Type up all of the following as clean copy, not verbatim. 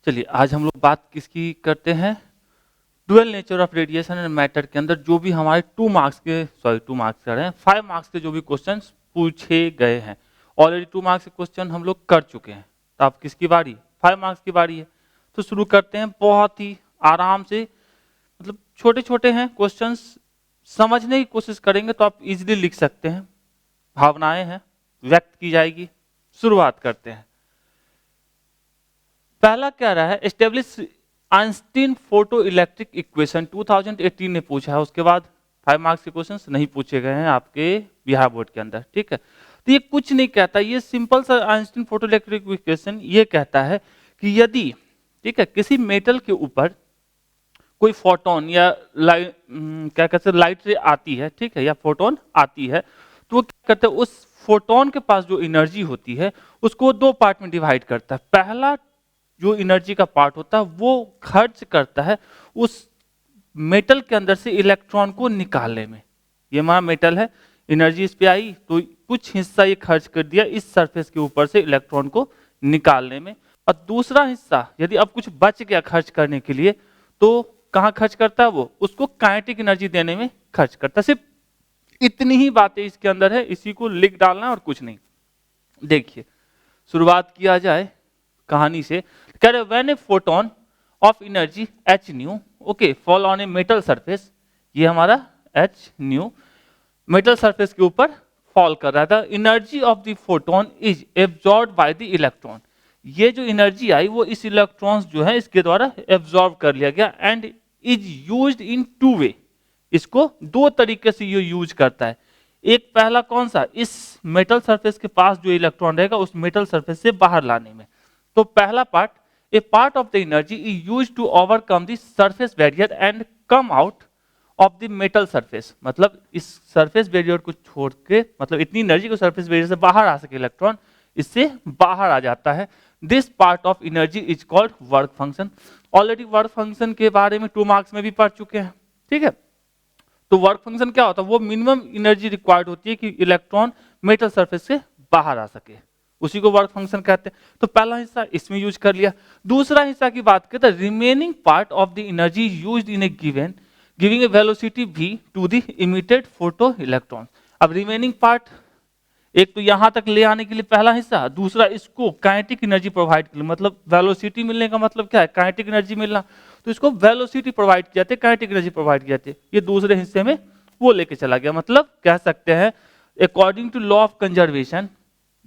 चलिए आज हम लोग बात किसकी करते हैं, dual nature of radiation and matter के अंदर जो भी हमारे 2 मार्क्स कर रहे हैं 5 मार्क्स के जो भी क्वेश्चन पूछे गए हैं। ऑलरेडी 2 मार्क्स के क्वेश्चन हम लोग कर चुके हैं, तो अब किसकी बारी, 5 मार्क्स की बारी है। तो शुरू करते हैं, बहुत ही आराम से, मतलब छोटे छोटे हैं क्वेश्चंस, समझने की कोशिश करेंगे तो आप इजीली लिख सकते हैं। भावनाएं हैं, व्यक्त की जाएगी। शुरुआत करते हैं। पहला क्या रहा है, establish Einstein photo electric equation 2018 ने पूछा है। उसके बाद 5 मार्क्स के क्वेश्चंस नहीं पूछे गए हैं आपके बिहार बोर्ड के अंदर, ठीक है। तो ये कुछ नहीं कहता, ये सिंपल सा आइंस्टीन फोटो इलेक्ट्रिक इक्वेशन ये कहता है कि यदि, ठीक है, किसी मेटल के ऊपर कोई फोटोन या क्या कहते हैं लाइट रे आती है, ठीक है, या फोटोन आती है, तो वो क्या करते हैं, उस फोटोन के पास जो एनर्जी होती है उसको 2 पार्ट में डिवाइड करता है। पहला जो एनर्जी का पार्ट होता है वो खर्च करता है उस मेटल के अंदर से इलेक्ट्रॉन को निकालने में। ये हमारा मेटल है, एनर्जी इस पे आई तो कुछ हिस्सा ये खर्च कर दिया इस सरफेस के ऊपर से इलेक्ट्रॉन को निकालने में, और दूसरा हिस्सा यदि अब कुछ बच गया खर्च करने के लिए तो कहाँ खर्च करता है, वो उसको काइनेटिक एनर्जी देने में खर्च करता है। सिर्फ इतनी ही बातें इसके अंदर है, इसी को लिख डालना और कुछ नहीं। देखिए शुरुआत किया जाए कहानी से। कह रहे when a photon of energy H new okay fall on a metal surface, ये हमारा एच न्यू मेटल सरफेस के ऊपर फॉल कर रहा था। Energy of the photon is absorb by the electron, ये जो एनर्जी आई वो इस इलेक्ट्रॉन्स जो है इसके द्वारा एब्जॉर्ब कर लिया गया। एंड इज यूज्ड इन 2 वे, इसको 2 तरीके से ये यूज करता है। एक पहला कौन सा, इस मेटल सरफेस के पास जो इलेक्ट्रॉन रहेगा उस मेटल सरफेस से बाहर लाने में। तो पहला part, a part of the energy is used to overcome the surface barrier and come out of the metal surface, मतलब इस सरफेस बैरियर को छोड़ के, मतलब इतनी एनर्जी को सरफेस बैरियर से बाहर आ सके इलेक्ट्रॉन, इससे बाहर आ जाता है। This part of energy is called work function. Already work function के बारे में 2 मार्क्स में भी पढ़ चुके हैं, ठीक है। तो वर्क फंक्शन क्या होता है, वो मिनिमम एनर्जी रिक्वायर्ड होती है कि इलेक्ट्रॉन मेटल सरफेस से बाहर आ सके, उसी को वर्क फंक्शन कहते हैं। तो पहला हिस्सा इसमें यूज कर लिया। दूसरा हिस्सा की बात करते हैं, remaining part of the energy used in a given giving a velocity v to the emitted photo electron. अब रिमेनिंग पार्ट, एक तो यहां तक ले आने के लिए पहला हिस्सा, दूसरा इसको काइनेटिक एनर्जी प्रोवाइड के लिए, मतलब वेलोसिटी मिलने का मतलब क्या है, काइनेटिक एनर्जी मिलना, तो इसको वेलोसिटी प्रोवाइड किया जाती है, काइनेटिक एनर्जी प्रोवाइड किया जाती है। ये दूसरे हिस्से में वो लेके चला गया। मतलब कह सकते हैं according to law of conservation,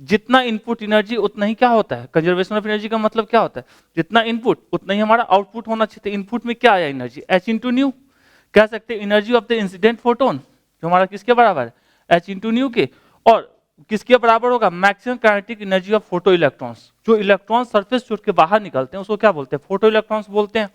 जितना इनपुट एनर्जी उतना ही क्या होता है, कंजर्वेशन ऑफ एनर्जी का मतलब क्या होता है, जितना इनपुट उतना ही हमारा आउटपुट होना चाहिए। इनपुट में क्या आया एनर्जी, एच इंटू न्यू। कह सकते हैं energy of the incident photon जो हमारा किसके बराबर है, एच इंटू न्यू के, और किसके बराबर होगा, maximum kinetic energy of photo electrons. जो इलेक्ट्रॉन सरफेस छोड़ के बाहर निकलते हैं उसको क्या बोलते हैं, फोटो इलेक्ट्रॉन्स बोलते हैं।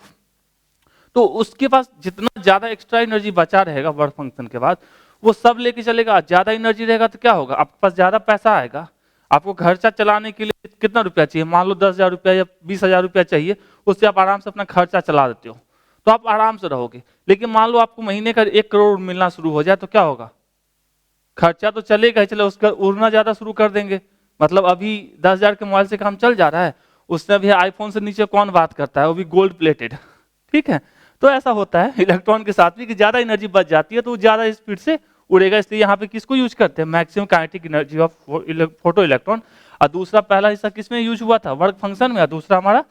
तो उसके पास जितना ज्यादा एक्स्ट्रा एनर्जी बचा रहेगा वर्क फंक्शन के बाद वो सब लेके चलेगा। ज्यादा एनर्जी रहेगा तो क्या होगा, आपके पास ज्यादा पैसा आएगा। आपको खर्चा चलाने के लिए कितना रुपया चाहिए, मान लो 10,000 रुपया या 20,000 रुपया चाहिए, उससे आप आराम से अपना खर्चा चला देते हो, तो आप आराम से रहोगे। लेकिन मान लो आपको महीने का 1 करोड़ मिलना शुरू हो जाए तो क्या होगा, खर्चा तो चलेगा ही, चलो उसका उड़ना ज्यादा शुरू कर देंगे। मतलब अभी 10,000 के मोबाइल से काम चल जा रहा है, उससे अभी आईफोन से नीचे कौन बात करता है, वो भी गोल्ड प्लेटेड, ठीक है। तो ऐसा होता है इलेक्ट्रॉन के साथ भी कि ज्यादा एनर्जी बच जाती है तो वो ज्यादा स्पीड से उड़ेगा। इसलिए यहाँ पे किसको यूज करते हैं, maximum kinetic energy of photo electron. और दूसरा पहला हिस्सा किसमें यूज हुआ था, वर्क फंक्शन में, और दूसरा हमारा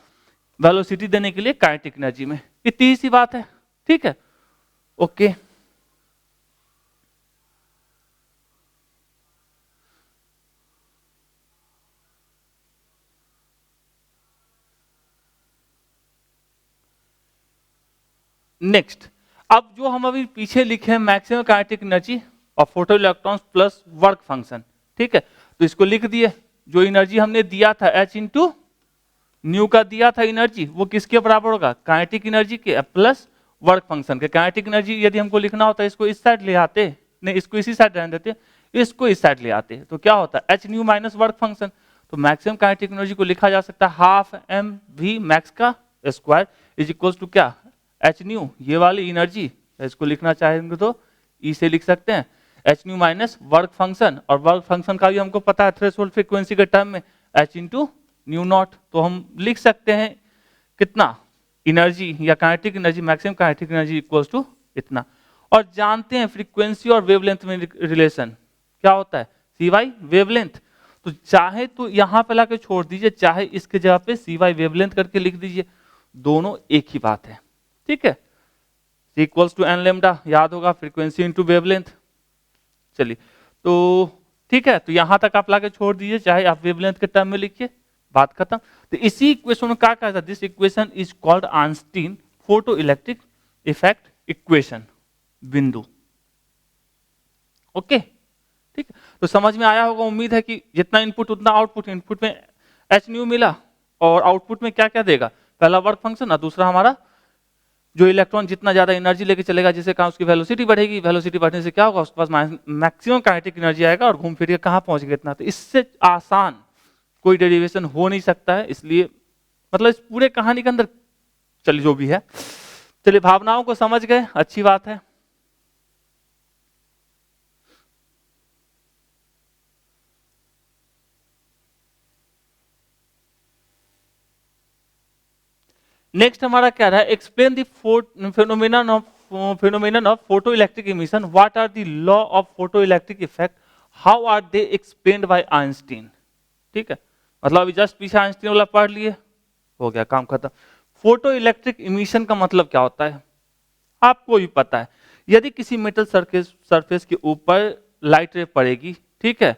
वेलोसिटी देने के लिए काइनेटिक एनर्जी में। इतनी सी बात है, ठीक है, ओके। नेक्स्ट, अब जो हम अभी पीछे लिखे हैं maximum kinetic energy of photo electrons plus work function, ठीक है। तो इसको लिख दिए, जो एनर्जी हमने दिया था एच इंटू न्यू का दिया था एनर्जी, वो किसके बराबर होगा, काइनेटिक एनर्जी के प्लस वर्क फंक्शन के। काइनेटिक एनर्जी यदि हमको लिखना होता है इसको इस साइड ले आते, नहीं इसको इसी साइड रहने देते, इसको इस साइड ले आते, तो क्या होता है H nu minus work function. तो मैक्सिमम काइनेटिक एनर्जी को लिखा जा सकता है हाफ एम वी मैक्स का स्क्वायर इज इक्वल टू क्या, एच न्यू, ये वाली एनर्जी, इसको लिखना चाहेंगे तो ई से लिख सकते हैं, h nu minus work function, और वर्क फंक्शन का भी हमको पता है थ्रेशोल्ड फ्रीक्वेंसी के टर्म में एच इंटू न्यू नॉट। तो हम लिख सकते हैं कितना एनर्जी या kinetic energy, maximum kinetic energy equals to इतना। और जानते हैं फ्रीक्वेंसी और वेवलेंथ में रिलेशन क्या होता है, सी वाई वेवलेंथ। तो चाहे तो यहां पे लाके छोड़ दीजिए, चाहे इसके जगह पे सी वाई वेवलेंथ करके लिख दीजिए, दोनों एक ही बात है, ठीक है। सी इक्वल्स टू एन लेमडा, याद होगा फ्रीक्वेंसी इंटू वेवलेंथ। चलिए तो ठीक है, तो यहां तक आप लाके छोड़ दीजिए, चाहे आप वेवलेंथ के टर्म में लिखिए, बात खत्म। तो इसी इक्वेशन में क्या कहा था, this equation is called Einstein photo electric effect equation, बिंदु। ओके ठीक है, तो समझ में आया होगा, उम्मीद है कि जितना इनपुट उतना आउटपुट। इनपुट में एच न्यू मिला और आउटपुट में क्या क्या देगा, पहला वर्क फंक्शन और दूसरा हमारा जो इलेक्ट्रॉन जितना ज्यादा एनर्जी लेके चलेगा, जिससे कहा उसकी वेलोसिटी बढ़ेगी, वेलोसिटी बढ़ने से क्या होगा, उसके पास मैक्सिमम काइनेटिक एनर्जी आएगा और घूम फिर के कहां पहुंचेगा इतना। तो इससे आसान कोई डेरिवेशन हो नहीं सकता है, इसलिए मतलब इस पूरे कहानी के अंदर चलिए जो भी है, चलिए भावनाओं को समझ गए, अच्छी बात है। नेक्स्ट हमारा क्या रहा है, explain the phenomenon of photoelectric emission, what are the law of photoelectric effect, how are they explained by Einstein। ठीक है, मतलब अभी जस्ट पीछे आइंस्टीन वाला पढ़ लिए, हो गया काम खत्म। फोटो इलेक्ट्रिक इमिशन का मतलब क्या होता है आपको भी पता है, यदि किसी मेटल सरफेस के ऊपर लाइट रे पड़ेगी, ठीक है,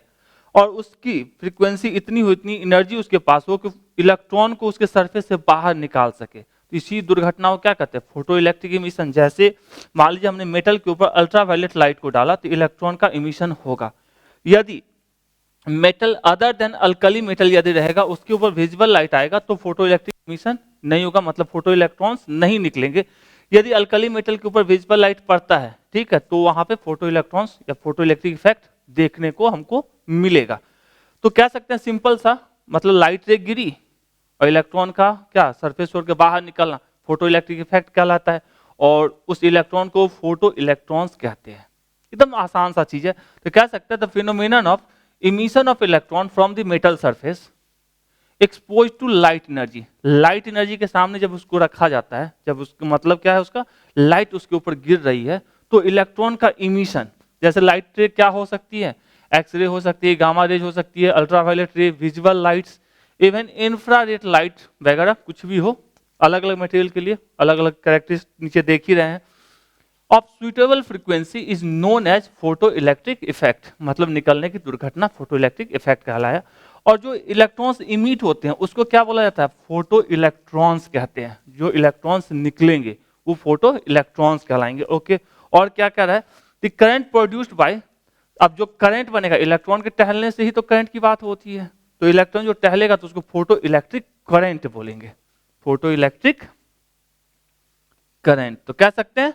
और उसकी फ्रीक्वेंसी इतनी हो, इतनी एनर्जी उसके पास हो कि इलेक्ट्रॉन को उसके सरफेस से बाहर निकाल सके, तो इसी दुर्घटना को क्या कहते हैं, फोटो इलेक्ट्रिक इमिशन। जैसे मान लीजिए हमने मेटल के ऊपर अल्ट्रावायलेट लाइट को डाला तो इलेक्ट्रॉन का इमिशन होगा। यदि metal other than alkali metal यदि रहेगा, उसके ऊपर विजिबल लाइट आएगा तो फोटो इलेक्ट्रिक इमिशन नहीं होगा, मतलब फोटो इलेक्ट्रॉन्स नहीं निकलेंगे। यदि अल्कली मेटल के ऊपर विजिबल लाइट पड़ता है, ठीक है, तो वहां पे फोटो इलेक्ट्रॉन्स या फोटो इलेक्ट्रिक इफेक्ट देखने को हमको मिलेगा। तो कह सकते हैं सिंपल सा, मतलब लाइट रे गिरी और इलेक्ट्रॉन का क्या सरफेस छोड़ के बाहर निकलना, फोटो इलेक्ट्रिक इफेक्ट कहलाता है, और उस इलेक्ट्रॉन को फोटो इलेक्ट्रॉन्स कहते हैं। एकदम आसान सा चीज है। तो कह सकते हैं the phenomenon of emission of electron from the metal surface expose to light energy. Light energy के सामने जब उसको रखा जाता है, जब उसका मतलब क्या है, उसका लाइट उसके ऊपर गिर रही है, तो इलेक्ट्रॉन का इमिशन, जैसे लाइट रे क्या हो सकती है, एक्सरे हो सकती है, गामा रेज हो सकती है, अल्ट्रावायलेट रे, visual lights, even infrared light वगैरह, कुछ भी हो, अलग अलग मटेरियल के लिए अलग अलग कैरेक्टरिस्टिक नीचे देख ही रहे हैं। Of suitable frequency is known as photo electric effect, मतलब निकलने की दुर्घटना फोटो इलेक्ट्रिक इफेक्ट कहलाया। और जो इलेक्ट्रॉन्स इमिट होते हैं उसको क्या बोला जाता है, फोटो इलेक्ट्रॉन्स कहते हैं। जो इलेक्ट्रॉन्स निकलेंगे वो फोटो इलेक्ट्रॉन्स कहलाएंगे। ओके, और क्या कह रहा है, द करंट प्रोड्यूस्ड बाय, अब जो करंट बनेगा, इलेक्ट्रॉन के टहलने से ही तो करंट की बात होती है, तो इलेक्ट्रॉन जो टहलेगा तो उसको फोटो इलेक्ट्रिक करंट बोलेंगे, फोटो इलेक्ट्रिक करंट। तो कह सकते हैं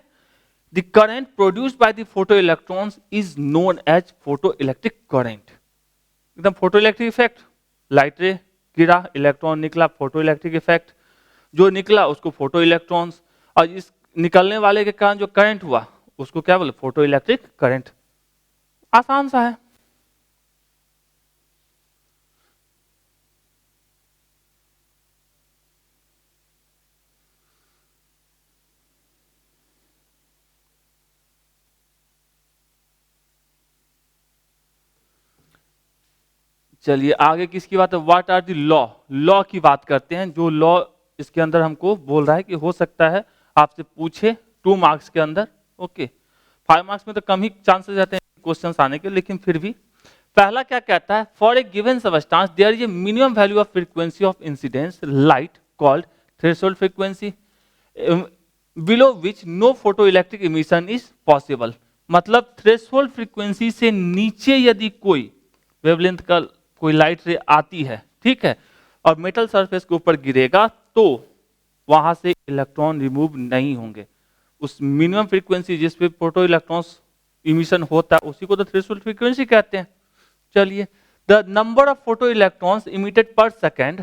the current produced by the photoelectrons is known as photoelectric current। एकदम फोटो इलेक्ट्रिक इफेक्ट, लाइट रे गिरा, इलेक्ट्रॉन निकला, फोटो इलेक्ट्रिक इफेक्ट, जो निकला उसको फोटो इलेक्ट्रॉन्स, और इस निकलने वाले के कारण जो करंट हुआ उसको क्या बोले, फोटो इलेक्ट्रिक करंट। आसान सा है। चलिए आगे किसकी बात है, what are the law, law की बात करते हैं। जो लॉ इसके अंदर हमको बोल रहा है कि हो सकता है आपसे पूछे 2 मार्क्स के अंदर। ओके, 5 मार्क्स में तो कम ही चांसेस रहते हैं क्वेश्चन आने के, लेकिन फिर भी पहला क्या कहता है, for a given substance there is a minimum value of frequency of incidence light called threshold frequency below which no photo electric emission is possible. मतलब थ्रेशोल्ड फ्रीक्वेंसी से नीचे यदि कोई वेवलेंथ का कोई लाइट रे आती है, ठीक है, और मेटल सरफेस के ऊपर गिरेगा तो वहां से इलेक्ट्रॉन रिमूव नहीं होंगे। उस मिनिमम फ्रीक्वेंसी जिस पे फोटो इलेक्ट्रॉन्स इमिशन होता है उसी को तो थ्रेशोल्ड फ्रीक्वेंसी कहते हैं। चलिए, the number of photo electrons emitted per second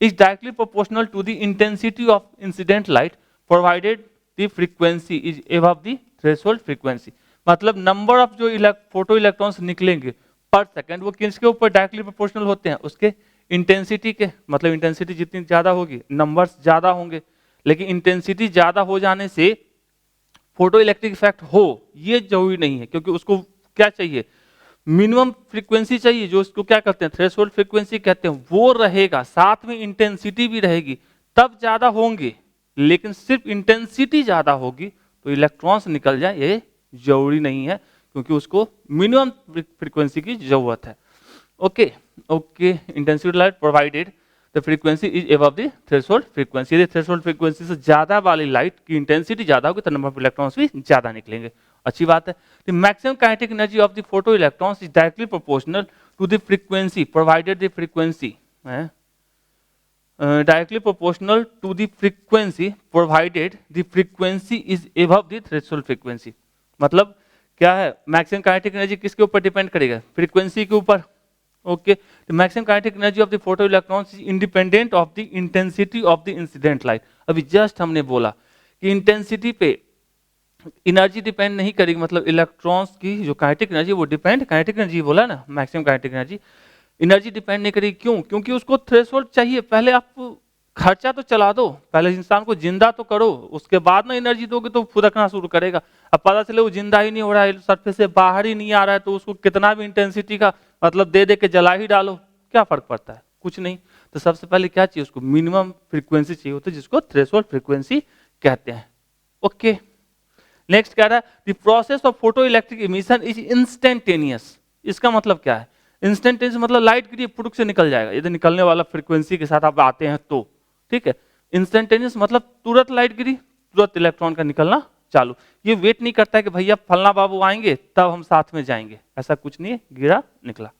is directly proportional to the intensity of incident light provided the frequency is above the threshold frequency. मतलब नंबर ऑफ जो फोटो इलेक्ट्रॉन्स निकलेंगे per second वो किसके ऊपर directly proportional होते हैं, उसके intensity के, मतलब इंटेंसिटी जितनी ज्यादा होगी नंबर्स ज्यादा होंगे, लेकिन इंटेंसिटी ज्यादा हो जाने से फोटो इलेक्ट्रिक इफेक्ट हो ये जरूरी नहीं है, क्योंकि उसको क्या चाहिए, मिनिमम फ्रीक्वेंसी चाहिए, जो उसको क्या कहते हैं थ्रेशोल्ड फ्रीक्वेंसी कहते हैं, वो रहेगा, साथ में इंटेंसिटी भी रहेगी, तब ज्यादा होंगे। लेकिन सिर्फ इंटेंसिटी ज्यादा होगी तो इलेक्ट्रॉन्स निकल जाए ये जरूरी नहीं है, क्योंकि उसको मिनिमम फ्रीक्वेंसी की जरूरत है। Okay okay, intensity light provided the frequency is above the threshold frequency, यदि थ्रेशोल्ड फ्रीक्वेंसी से ज्यादा वाली लाइट की इंटेंसिटी ज्यादा होगी तो नंबर ऑफ इलेक्ट्रॉन्स भी ज्यादा निकलेंगे। अच्छी बात है। The maximum kinetic energy of the photo electrons is directly proportional to the frequency provided the frequency, directly proportional to the frequency provided the frequency is above the threshold frequency. मतलब क्या है, maximum kinetic energy किसके ऊपर depend करेगा, frequency के ऊपर। Okay, the maximum kinetic energy of the photo electrons is independent of the intensity of the incident light. अभी just हमने बोला कि इंटेंसिटी पे एनर्जी डिपेंड नहीं करेगी, मतलब इलेक्ट्रॉन्स की जो काइनेटिक एनर्जी वो डिपेंड, काइनेटिक एनर्जी बोला ना, मैक्सिमम काइनेटिक एनर्जी डिपेंड नहीं करेगी। क्यों? क्योंकि उसको थ्रेशोल्ड चाहिए। पहले आप खर्चा तो चला दो, पहले इंसान को जिंदा तो करो, उसके बाद ना एनर्जी दोगे तो फुदकना शुरू करेगा। अब पता चले वो जिंदा ही नहीं हो रहा है, सरफेस से बाहर ही नहीं आ रहा है, तो उसको कितना भी इंटेंसिटी का मतलब दे दे के जला ही डालो, क्या फर्क पड़ता है, कुछ नहीं। तो सबसे पहले क्या चाहिए, उसको मिनिमम फ्रीक्वेंसी चाहिए होती है, जिसको थ्रेशोल्ड फ्रीक्वेंसी कहते हैं। ओके, नेक्स्ट कह रहा है the process of photo electric emission is instantaneous. इसका मतलब क्या है, इंस्टेंटेनियस मतलब लाइट गिरी पुरुष से निकल जाएगा, यदि निकलने वाला फ्रीक्वेंसी के साथ आप आते हैं तो, ठीक है। इंस्टेंटेनियस मतलब तुरंत लाइट गिरी तुरंत इलेक्ट्रॉन का निकलना चालू, ये वेट नहीं करता है कि भैया फलना बाबू आएंगे तब हम साथ में जाएंगे, ऐसा कुछ नहीं है, गिरा निकला।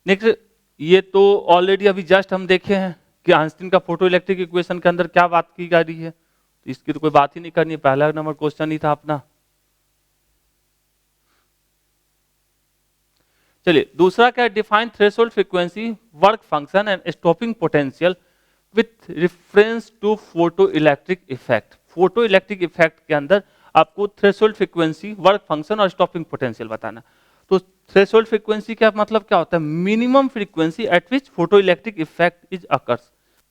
नेक्स्ट, ये तो ऑलरेडी अभी जस्ट हम देखे हैं कि आइंस्टीन का फोटो इलेक्ट्रिक इक्वेशन के अंदर क्या बात की जा रही है, तो इसकी तो कोई बात ही नहीं करनी है, पहला नंबर क्वेश्चन ही था अपना। चलिए दूसरा क्या है, define threshold frequency, work function and stopping potential with reference to photo electric effect. फोटो इलेक्ट्रिक इफेक्ट के अंदर आपको थ्रेशोल्ड फ्रीक्वेंसी, वर्क फंक्शन और स्टॉपिंग पोटेंशियल बताना। तो थ्रेशोल्ड फ्रीक्वेंसी का मतलब क्या होता है, minimum frequency at which photo electric effect is occurs,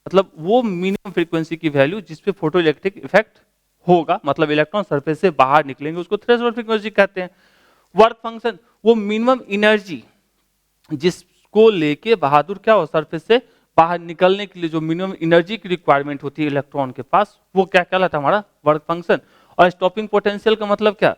मतलब वो मिनिमम फ्रीक्वेंसी की वैल्यू जिस पे फोटो इलेक्ट्रिक इफेक्ट होगा, मतलब इलेक्ट्रॉन सरफेस से बाहर निकलेंगे, उसको थ्रेशोल्ड फ्रीक्वेंसी कहते हैं। वर्क फंक्शन वो मिनिमम एनर्जी जिसको लेके बहादुर क्या हो सरफेस से बाहर निकलने के लिए जो मिनिमम एनर्जी की रिक्वायरमेंट होती है इलेक्ट्रॉन के पास, वो क्या कहलाता है, हमारा वर्क फंक्शन। और स्टॉपिंग पोटेंशियल का मतलब क्या,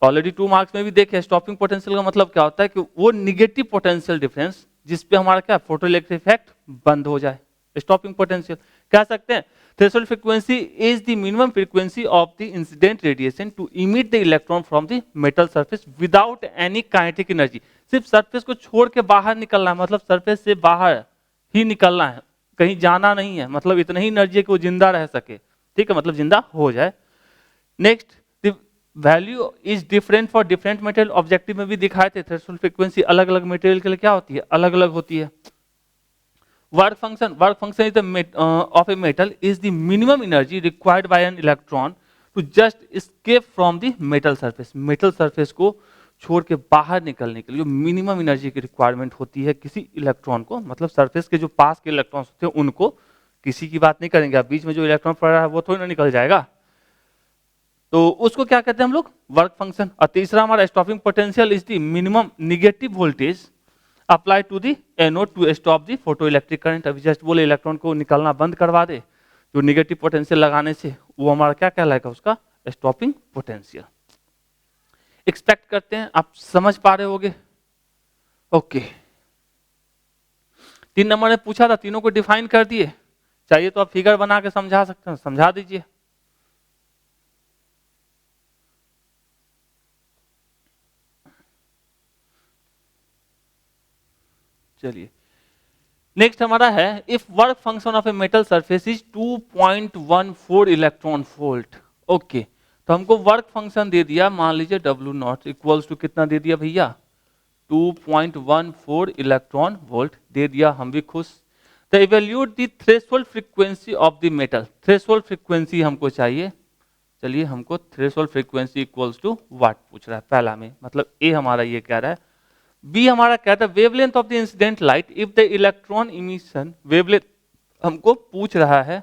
ऑलरेडी 2 मार्क्स में भी देखे, स्टॉपिंग पोटेंशियल का मतलब क्या होता है कि वो निगेटिव पोटेंशियल डिफरेंस जिसपे हमारा क्या फोटो इलेक्ट्रिक इफेक्ट बंद हो जाए, स्टॉपिंग पोटेंशियल कह सकते हैं। Threshold frequency is the minimum frequency of the incident radiation to emit the electron from the metal surface without any kinetic energy. सिर्फ सरफेस को छोड़ के बाहर निकलना है, मतलब सरफेस से बाहर ही निकलना है, कहीं जाना नहीं है, मतलब इतना ही एनर्जी है कि वो जिंदा रह सके, ठीक है, मतलब जिंदा हो जाए। Next, the value is different for different material, objective में भी दिखाए थे थ्रेशोल्ड फ्रीक्वेंसी अलग अलग मटेरियल के लिए क्या होती है, अलग अलग होती है। Work function is the of a metal is the minimum energy required by an electron to just escape from the metal surface. Metal surface को छोड़ के बाहर निकलने के लिए जो मिनिमम एनर्जी की रिक्वायरमेंट होती है किसी इलेक्ट्रॉन को, मतलब सरफेस के जो पास के इलेक्ट्रॉन्स होते हैं उनको, किसी की बात नहीं करेंगे, अब बीच में जो इलेक्ट्रॉन पड़ रहा है वो थोड़ी ना निकल जाएगा, तो उसको क्या कहते हैं हम लोग, वर्क फंक्शन। और तीसरा हमारा stopping potential is the minimum negative voltage apply to the anode to stop the photo electric current. अभी जस्ट बोले इलेक्ट्रॉन को निकलना बंद करवा दे, जो नेगेटिव पोटेंशियल लगाने से, वो हमारा क्या कहलाएगा, उसका स्टॉपिंग पोटेंशियल। एक्सपेक्ट करते हैं आप समझ पा रहे होगे। ओके, 3 नंबर ने पूछा था, तीनों को डिफाइन कर दिए, चाहिए तो आप फिगर बना के समझा सकते हैं, समझा दीजिए। चलिए नेक्स्ट हमारा है, if work function of a metal surface is 2.14 electron volt. Okay, तो हमको वर्क फंक्शन दे दिया, मान लीजिए W नॉट इक्वल्स टू कितना दे दिया भैया, 2.14 इलेक्ट्रॉन वोल्ट दे दिया, हम भी खुश। तो evaluate the threshold frequency of the metal, threshold frequency हमको चाहिए। चलिए हमको threshold frequency equals to what पूछ रहा है पहला में, मतलब ए हमारा ये कह रहा है। बी हमारा कहता है wavelength of the incident light if the electron emission, wavelength हमको पूछ रहा है।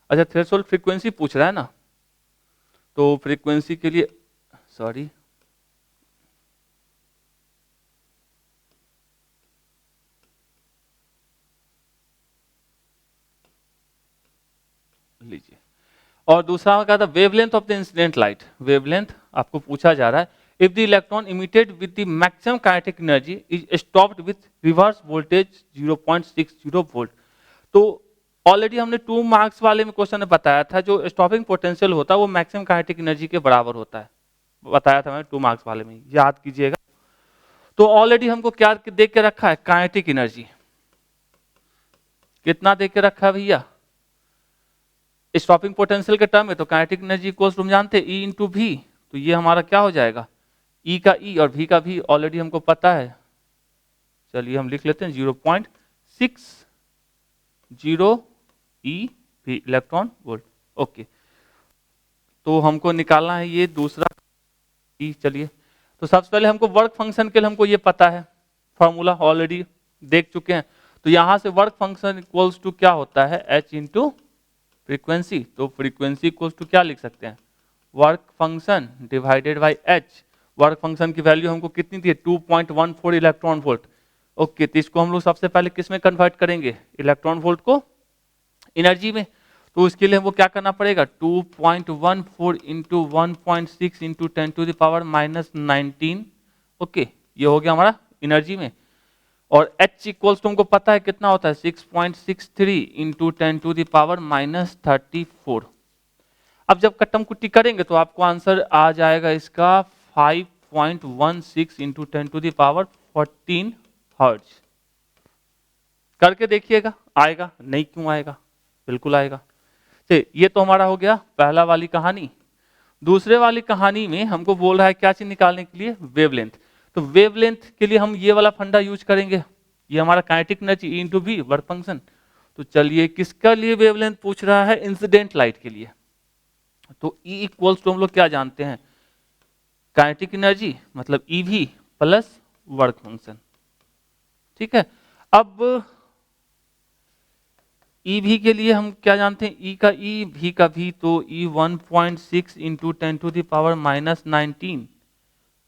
अच्छा थ्रेशोल्ड फ्रीक्वेंसी पूछ रहा है ना, तो फ्रीक्वेंसी के लिए सॉरी लीजिए, और दूसरा क्या था wavelength of the incident light, wavelength आपको पूछा जा रहा है if the electron emitted with the maximum kinetic energy is stopped with reverse voltage 0.60 volt. तो ऑलरेडी हमने 2 मार्क्स वाले में क्वेश्चन में बताया था जो स्टॉपिंग पोटेंशियल होता है वो मैक्सिमम काइनेटिक एनर्जी के बराबर होता है, बताया था मैंने 2 मार्क्स वाले में, याद कीजिएगा। तो ऑलरेडी हमको क्या देख के रखा है, काइनेटिक एनर्जी कितना देख के रखा है भैया, स्टॉपिंग पोटेंशियल के टर्म में, तो काइनेटिक एनर्जी इक्वल्स तुम जानते हैं ई इंटू भी, तो ये हमारा क्या हो जाएगा ई का ई और भी का भी ऑलरेडी हमको पता है। चलिए हम लिख लेते हैं 0.60 ई भी इलेक्ट्रॉन वोल्ट। ओके तो हमको निकालना है ये दूसरा ई। चलिए तो सबसे पहले हमको वर्क फंक्शन के लिए हमको ये पता है, फॉर्मूला ऑलरेडी देख चुके हैं। तो यहां से वर्क फंक्शन इक्वल्स टू क्या होता है एच इंटू फ्रीक्वेंसी, तो फ्रीक्वेंसी इक्वल्स टू क्या लिख सकते हैं work function divided by H. Work function की वैल्यू हमको कितनी थी 2.14 इलेक्ट्रॉन वोल्ट। ओके तो इसको हम लोग सबसे पहले किस में कन्वर्ट करेंगे, इलेक्ट्रॉन वोल्ट को एनर्जी में। तो इसके लिए हमको क्या करना पड़ेगा 2.14 into 1.6 into 10 to the power -19। Okay ये हो गया हमारा एनर्जी में, और H इक्वल्स तुमको पता है कितना होता है 6.63 इंटू 10 टू द पावर -34। अब जब कट्टम कुट्टी करेंगे तो आपको आंसर आ जाएगा इसका 5.16 into 10 to the power 14 hertz. करके देखिएगा आएगा, नहीं क्यों आएगा, बिल्कुल आएगा। तो ये तो हमारा हो गया पहला वाली कहानी। दूसरे वाली कहानी में हमको बोल रहा है क्या चीज निकालने के लिए वेवलेंथ। तो वेवलेंथ के लिए हम ये वाला फंडा यूज करेंगे, ये हमारा kinetic energy E into V work function. तो चलिए किसका लिए वेवलेंथ पूछ रहा है, इंसिडेंट लाइट के लिए। तो ई इक्वल्स टू हम लोग क्या जानते हैं काइनेटिक एनर्जी मतलब E V plus work function. ठीक है अब ई भी के लिए हम क्या जानते हैं ई का ई भी का भी, तो E 1.6 into 10 to the power -19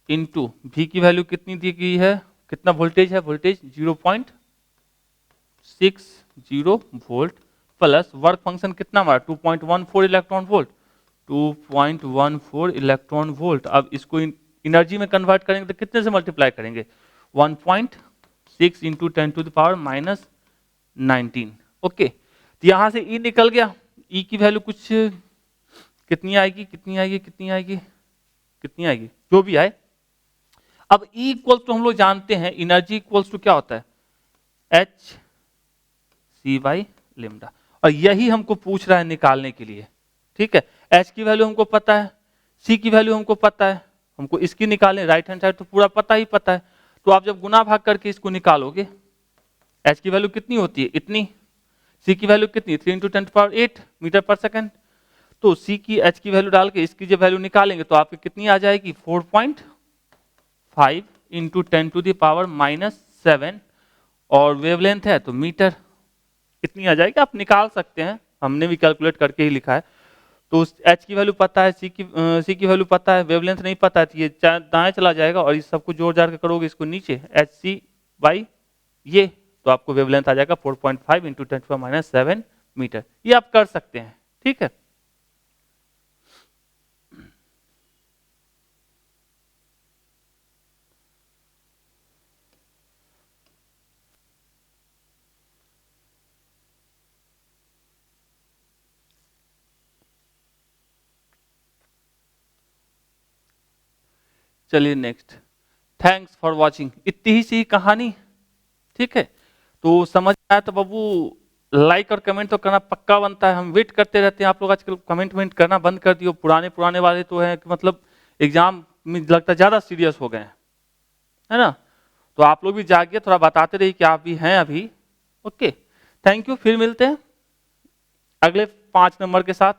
into भी की वैल्यू कितनी दी गई है, कितना वोल्टेज है, voltage 0.60 volt plus work function कितना हमारा 2.14 इलेक्ट्रॉन वोल्ट, 2.14 इलेक्ट्रॉन वोल्ट। अब इसको एनर्जी में कन्वर्ट करेंगे तो कितने से मल्टीप्लाई करेंगे 1.6 into 10 to the power -19। Okay तो यहां से ई निकल गया, ई की वैल्यू कुछ कितनी आएगी कितनी आएगी कितनी आएगी कितनी आएगी जो भी आए। अब ई इक्वल्स टू हम लोग जानते हैं एनर्जी इक्वल्स टू क्या होता है एच सी बाई लिम्डा, और यही हमको पूछ रहा है निकालने के लिए। ठीक है एच की वैल्यू हमको पता है, सी की वैल्यू हमको पता है, हमको इसकी निकालें राइट हैंड साइड तो पूरा पता ही पता है। तो आप जब गुना भाग करके इसको निकालोगे एच की वैल्यू कितनी होती है इतनी, सी की वैल्यू कितनी 3 इंटू 10⁸ मीटर पर सेकेंड। तो सी की एच की वैल्यू डाल के इसकी जब वैल्यू निकालेंगे तो आपकी कितनी आ जाएगी 4.5 इंटू 10 टू द पावर -7, और वेवलेंथ है तो मीटर कितनी आ जाएगी आप निकाल सकते हैं, हमने भी कैलकुलेट करके ही लिखा है। तो एच की वैल्यू पता है, सी की वैल्यू पता है, वेवलेंथ नहीं पता है तो ये दाएं चला जाएगा और इस सबको जोड़ जाड़ के करोगे इसको नीचे एच सी बाई ये, तो आपको वेवलेंथ आ जाएगा 4.5 इंटू 10⁻⁷ मीटर। ये आप कर सकते हैं। ठीक है चलिए नेक्स्ट, थैंक्स फॉर वॉचिंग, इतनी ही सी कहानी। ठीक है तो समझ आया तो बाबू लाइक और कमेंट तो करना पक्का बनता है, हम वेट करते रहते हैं। आप लोग आजकल कमेंट करना बंद कर दियो, पुराने वाले तो हैं कि मतलब एग्जाम में लगता है ज्यादा सीरियस हो गए हैं, है ना। तो आप लोग भी जागिए, थोड़ा बताते रहिए कि आप भी हैं अभी। ओके थैंक यू, फिर मिलते हैं अगले 5 नंबर के साथ।